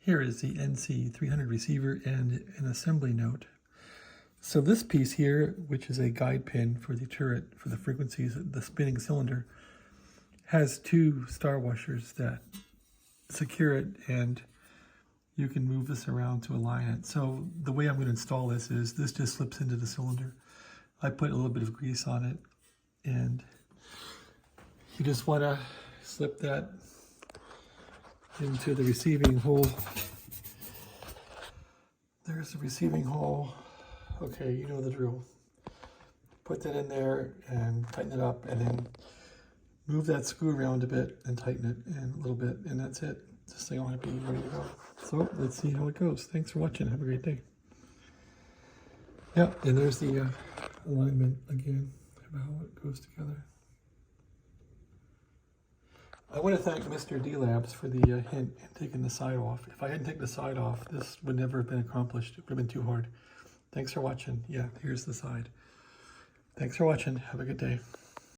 Here is the NC-300 receiver and an assembly note. So this piece here, which is a guide pin for the turret, for the frequencies, the spinning cylinder, has two star washers that secure it, and you can move this around to align it. So the way I'm going to install this is this just slips into the cylinder. I put a little bit of grease on it, and you just want to slip that into the receiving hole. There's the receiving hole. Okay, you know the drill. Put that in there and tighten it up, and then move that screw around a bit and tighten it in a little bit, and that's it. This thing ought to be ready to go. So let's see how it goes. Thanks for watching. Have a great day. Yeah, and there's the alignment again of how it goes together. I want to thank Mr. D-Labs for the hint in taking the side off. If I hadn't taken the side off, this would never have been accomplished. It would have been too hard. Thanks for watching. Yeah, here's the side. Thanks for watching. Have a good day.